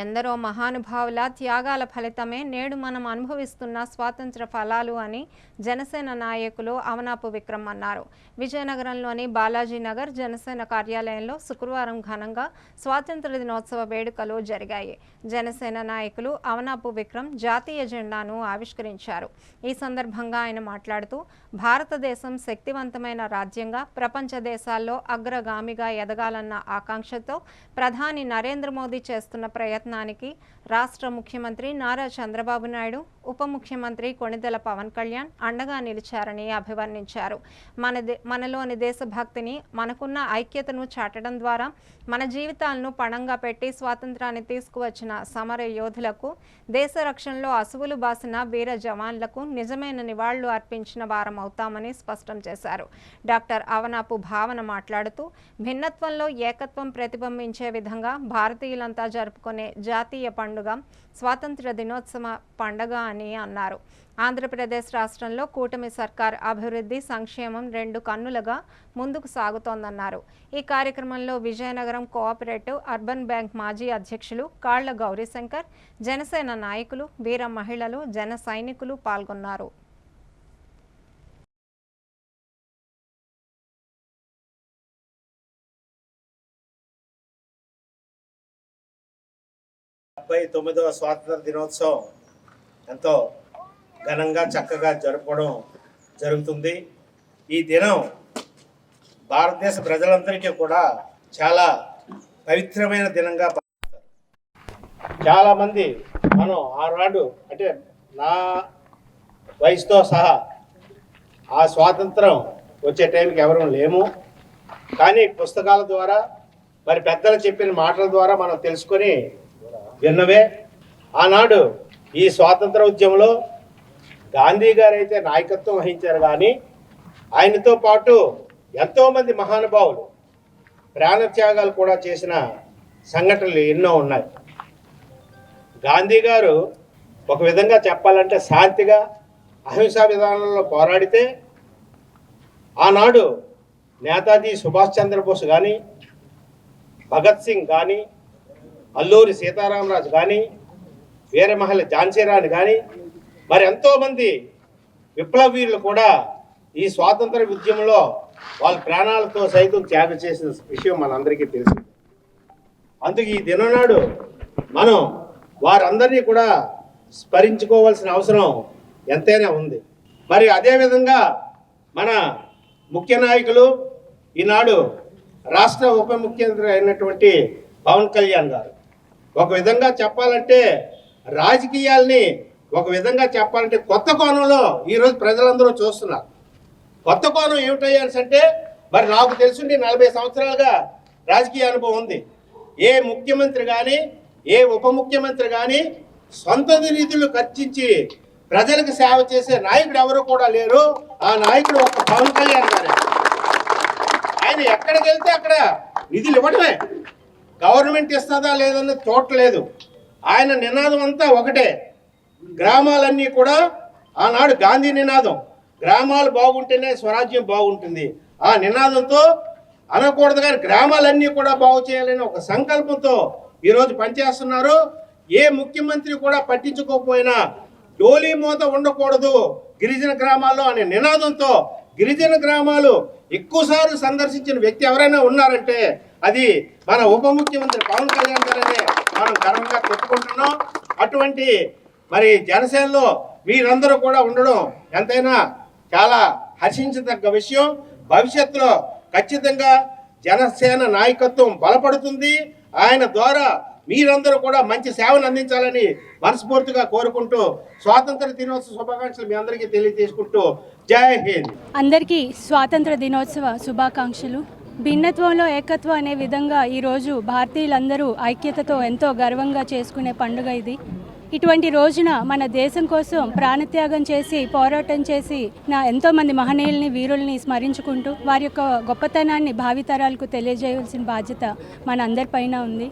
ఎందరో మహానుభావుల త్యాగాల ఫలితమే నేడు మనం అనుభవిస్తున్న స్వాతంత్ర ఫలాలు అని జనసేన నాయకులు అవనాపు విక్రమ్ అన్నారు. విజయనగరంలోని బాలాజీ నగర్ జనసేన కార్యాలయంలో శుక్రవారం ఘనంగా స్వాతంత్ర దినోత్సవ వేడుకలు జరిగాయి. జనసేన నాయకులు అవనాపు విక్రమ్ జాతీయ జెండాను ఆవిష్కరించారు. ఈ సందర్భంగా ఆయన మాట్లాడుతూ భారతదేశం శక్తివంతమైన రాజ్యంగా ప్రపంచ దేశాల్లో అగ్రగామిగా ఎదగాలన్న ఆకాంక్షతో ప్రధాని నరేంద్ర మోదీ చేస్తున్న ప్రయత్నానికి రాష్ట్ర ముఖ్యమంత్రి నారా చంద్రబాబు నాయుడు, ఉప ముఖ్యమంత్రి కొణిదెల పవన్ కళ్యాణ్ అండగా నిలిచారని అభివర్ణించారు. మనలోని దేశభక్తిని, మనకున్న ఐక్యతను చాటడం ద్వారా మన జీవితాలను పణంగా పెట్టి స్వాతంత్రాన్ని తీసుకువచ్చిన సమర యోధులకు, దేశ రక్షణలో అసువులు బాసిన వీర జవాన్లకు నిజమైన నివాళులు అర్పించిన వారం అవుతామని స్పష్టం చేశారు. డాక్టర్ అవనాపు భావన మాట్లాడుతూ భిన్నత్వంలో ఏకత్వం ప్రతిబింబించే విధంగా భారతీయులంతా జరుపుకునే జాతీయ పండుగ స్వాతంత్ర దినోత్సవ పండుగ అని అన్నారు. ఆంధ్రప్రదేశ్ రాష్ట్రంలో కూటమి సర్కార్ అభివృద్ధి, సంక్షేమం రెండు కన్నులుగా ముందుకు సాగుతోందన్నారు. ఈ కార్యక్రమంలో విజయనగరం కోఆపరేటివ్ అర్బన్ బ్యాంక్ మాజీ అధ్యక్షులు కాళ్ల గౌరీశంకర్, జనసేన నాయకులు, వీర మహిళలు, జన సైనికులు పాల్గొన్నారు. స్వాతంత్ర దినోత్సవం ఎంతో ఘనంగా చక్కగా జరుపుకోవడం జరుగుతుంది. ఈ దినం భారతదేశ ప్రజలందరికీ కూడా చాలా పవిత్రమైన దినంగా భావిస్తారు. చాలామంది మనం ఆనాడు అంటే నా వయసుతో సహా ఆ స్వాతంత్రం వచ్చే టైంకి ఎవరూ లేము. కానీ పుస్తకాల ద్వారా మరి పెద్దలు చెప్పిన మాటల ద్వారా మనం తెలుసుకొని విన్నవే. ఆనాడు ఈ స్వాతంత్ర ఉద్యమంలో గాంధీ గారు అయితే నాయకత్వం వహించారు, కానీ ఆయనతో పాటు ఎంతోమంది మహానుభావులు ప్రాణత్యాగాలు కూడా చేసిన సంఘటనలు ఎన్నో ఉన్నాయి. గాంధీ గారు ఒక విధంగా చెప్పాలంటే శాంతిగా అహింసా విధానంలో పోరాడితే, ఆనాడు నేతాజీ సుభాష్ చంద్రబోస్ కానీ, భగత్ సింగ్ కానీ, అల్లూరి సీతారామరాజు కానీ, వీర మహిళ ఝాన్సీరాణి కానీ, మరి ఎంతోమంది విప్లవీరులు కూడా ఈ స్వాతంత్ర ఉద్యమంలో వాళ్ళ ప్రాణాలతో సైతం త్యాగం చేసిన విషయం మనందరికీ తెలుసు. అందుకు ఈ దిననాడు మనం వారందరినీ కూడా స్మరించుకోవాల్సిన అవసరం ఎంతైనా ఉంది. మరి అదేవిధంగా మన ముఖ్య నాయకులు ఈనాడు రాష్ట్ర ఉప ముఖ్యమంత్రి అయినటువంటి పవన్ కళ్యాణ్ గారు ఒక విధంగా చెప్పాలంటే రాజకీయాల్ని ఒక విధంగా చెప్పాలంటే కొత్త కోణంలో ఈరోజు ప్రజలందరూ చూస్తున్నారు. కొత్త కోణం ఏమిటయ్యాల్సంటే, మరి నాకు తెలుసుండి 40 సంవత్సరాలుగా రాజకీయ అనుభవం ఉంది. ఏ ముఖ్యమంత్రి కానీ, ఏ ఉప ముఖ్యమంత్రి కానీ సొంత నిధులు ఖర్చించి ప్రజలకు సేవ చేసే నాయకుడు ఎవరు కూడా లేరు. ఆ నాయకుడు ఒక పవన్ కళ్యాణ్ గారే. ఆయన ఎక్కడికి వెళ్తే అక్కడ నిధులు ఇవ్వడమే, గవర్నమెంట్ ఇస్తుందా లేదన్నది చూడలేదు. ఆయన నినాదం అంతా ఒకటే. గ్రామాలన్నీ కూడా ఆనాడు గాంధీ నినాదం, గ్రామాలు బాగుంటేనే స్వరాజ్యం బాగుంటుంది. ఆ నినాదంతో అనకూడదు కానీ గ్రామాలన్నీ కూడా బాగు చేయాలని ఒక సంకల్పంతో ఈరోజు పనిచేస్తున్నారు. ఏ ముఖ్యమంత్రి కూడా పట్టించుకోకపోయినా డోలీ మూత ఉండకూడదు గిరిజన గ్రామాల్లో అనే నినాదంతో గిరిజన గ్రామాలు ఎక్కువసార్లు సందర్శించిన వ్యక్తి ఎవరైనా ఉన్నారంటే అది మన ఉప ముఖ్యమంత్రి పవన్ కళ్యాణ్ గారనే మనం గర్వంగా చెప్పుకుంటున్నాం. అటువంటి మరి జనసేనలో మీరందరూ కూడా ఉండడం ఎంతైనా చాలా హర్షించదగ్గ విషయం. భవిష్యత్తులో ఖచ్చితంగా జనసేన నాయకత్వం బలపడుతుంది. ఆయన ద్వారా మీరందరూ కూడా మంచి సేవను అందించాలని మనస్ఫూర్తిగా కోరుకుంటూ స్వాతంత్ర దినోత్సవ శుభాకాంక్షలు మీ అందరికీ తెలియజేసుకుంటూ జై హింద్. అందరికీ స్వాతంత్ర దినోత్సవ శుభాకాంక్షలు. భిన్నత్వంలో ఏకత్వం అనే విధంగా ఈరోజు భారతీయులందరూ ఐక్యతతో ఎంతో గర్వంగా చేసుకునే పండుగ ఇది. ఇటువంటి రోజున మన దేశం కోసం ప్రాణత్యాగం చేసి పోరాటం చేసి ఎంతోమంది మహనీయుల్ని, వీరుల్ని స్మరించుకుంటూ వారి యొక్క గొప్పతనాన్ని భావితరాలకు తెలియజేయవలసిన బాధ్యత మన అందరిపైన ఉంది.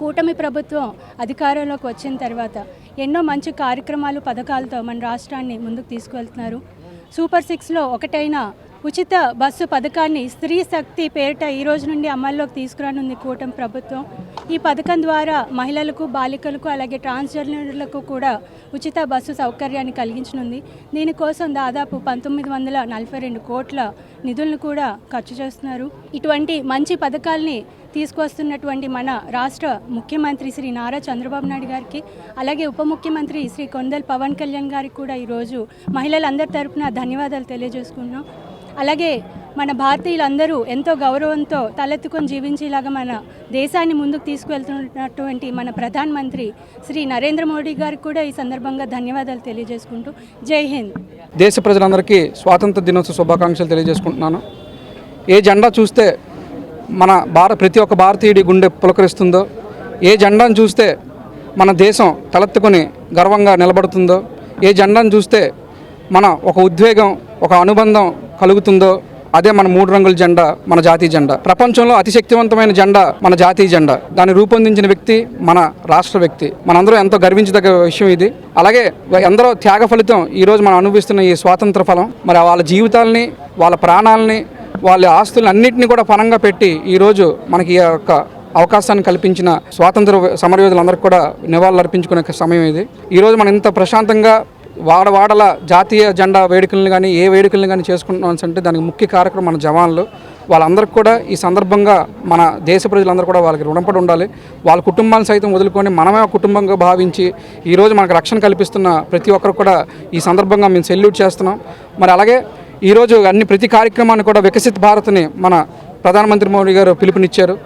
కూటమి ప్రభుత్వం అధికారంలోకి వచ్చిన తర్వాత ఎన్నో మంచి కార్యక్రమాలు, పథకాలతో మన రాష్ట్రాన్ని ముందుకు తీసుకువెళ్తున్నారు. సూపర్ 6లో ఒకటైన ఉచిత బస్సు పథకాన్ని స్త్రీ శక్తి పేరిట ఈ రోజు నుండి అమల్లోకి తీసుకురానుంది కూటమి ప్రభుత్వం. ఈ పథకం ద్వారా మహిళలకు, బాలికలకు అలాగే ట్రాన్స్జెండర్లకు కూడా ఉచిత బస్సు సౌకర్యాన్ని కలిగించనుంది. దీనికోసం దాదాపు 1942 కోట్ల నిధులను కూడా ఖర్చు చేస్తున్నారు. ఇటువంటి మంచి పథకాల్ని తీసుకొస్తున్నటువంటి మన రాష్ట్ర ముఖ్యమంత్రి శ్రీ నారా చంద్రబాబు నాయుడు గారికి, అలాగే ఉప ముఖ్యమంత్రి శ్రీ కొండల్ పవన్ కళ్యాణ్ గారికి కూడా ఈరోజు మహిళలందరి తరపున ధన్యవాదాలు తెలియజేసుకున్నాం. అలాగే మన భారతీయులందరూ ఎంతో గౌరవంతో తలెత్తుకొని జీవించేలాగా మన దేశాన్ని ముందుకు తీసుకువెళ్తున్నటువంటి మన ప్రధానమంత్రి శ్రీ నరేంద్ర మోడీ గారికి కూడా ఈ సందర్భంగా ధన్యవాదాలు తెలియజేసుకుంటూ జై హింద్. దేశ ప్రజలందరికీ స్వాతంత్ర దినోత్సవ శుభాకాంక్షలు తెలియజేసుకుంటున్నాను. ఏ జెండా చూస్తే మన ప్రతి ఒక్క భారతీయుడి గుండె పులకరిస్తుందో, ఏ జెండాను చూస్తే మన దేశం తలెత్తుకొని గర్వంగా నిలబడుతుందో, ఏ జెండాను చూస్తే మన ఒక ఉద్వేగం, ఒక అనుబంధం కలుగుతుందో, అదే మన 3 రంగుల జెండా, మన జాతీయ జెండా. ప్రపంచంలో అతి శక్తివంతమైన జెండా మన జాతీయ జెండా. దాన్ని రూపొందించిన వ్యక్తి మన రాష్ట్ర వ్యక్తి. మనందరూ ఎంతో గర్వించదగ్గ విషయం ఇది. అలాగే ఎందరో త్యాగ ఫలితం ఈరోజు మనం అనుభవిస్తున్న ఈ స్వాతంత్ర ఫలం. మరి వాళ్ళ జీవితాలని, వాళ్ళ ప్రాణాలని, వాళ్ళ ఆస్తులను అన్నింటినీ కూడా పణంగా పెట్టి ఈరోజు మనకి ఈ యొక్క అవకాశాన్ని కల్పించిన స్వాతంత్ర సమరయోధులందరికీ కూడా నివాళులు అర్పించుకునే సమయం ఇది. ఈరోజు మనం ఇంత ప్రశాంతంగా వాడవాడల జాతీయ జెండా వేడుకలను కానీ ఏ వేడుకలను కానీ చేసుకుంటున్నాం అంటే దానికి ముఖ్య కారకులు మన జవాన్లు. వాళ్ళందరికీ కూడా ఈ సందర్భంగా మన దేశ ప్రజలందరూ కూడా వాళ్ళకి రుణపడి ఉండాలి. వాళ్ళ కుటుంబాలను సైతం వదులుకొని మనమే కుటుంబంగా భావించి ఈరోజు మనకు రక్షణ కల్పిస్తున్న ప్రతి ఒక్కరు కూడా ఈ సందర్భంగా మేము సెల్యూట్ చేస్తున్నాం. మరి అలాగే ఈరోజు ప్రతి కార్యక్రమాన్ని కూడా వికసిత్ భారత్ని మన ప్రధానమంత్రి మోడీ గారు పిలుపునిచ్చారు.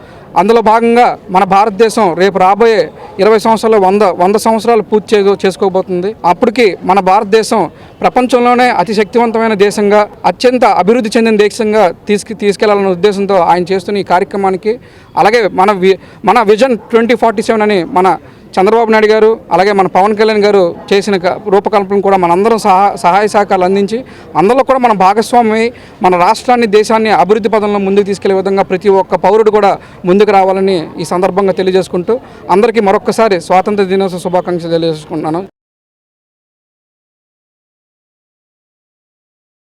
అందులో భాగంగా మన భారతదేశం రేపు రాబోయే 20 సంవత్సరాలు 100 సంవత్సరాలు పూర్తి చేసుకోబోతుంది. అప్పటికి మన భారతదేశం ప్రపంచంలోనే అతి శక్తివంతమైన దేశంగా, అత్యంత అభివృద్ధి చెందిన దేశంగా తీసుకెళ్లాలనే ఉద్దేశంతో ఆయన చేస్తున్న ఈ కార్యక్రమానికి, అలాగే మన విజన్ 2047 అని మన చంద్రబాబు నాయుడు గారు అలాగే మన పవన్ కళ్యాణ్ గారు చేసిన రూపకల్పన కూడా మనందరం సహాయ సహకారాలు అందించి అందులో కూడా మన భాగస్వామి మన రాష్ట్రాన్ని, దేశాన్ని అభివృద్ధి పదంలో ముందుకు తీసుకెళ్లే విధంగా ప్రతి ఒక్క పౌరుడు కూడా ముందుకు రావాలని ఈ సందర్భంగా తెలియజేసుకుంటూ అందరికీ మరొక్కసారి స్వాతంత్ర దినోత్సవ శుభాకాంక్షలు తెలియజేసుకుంటున్నాను.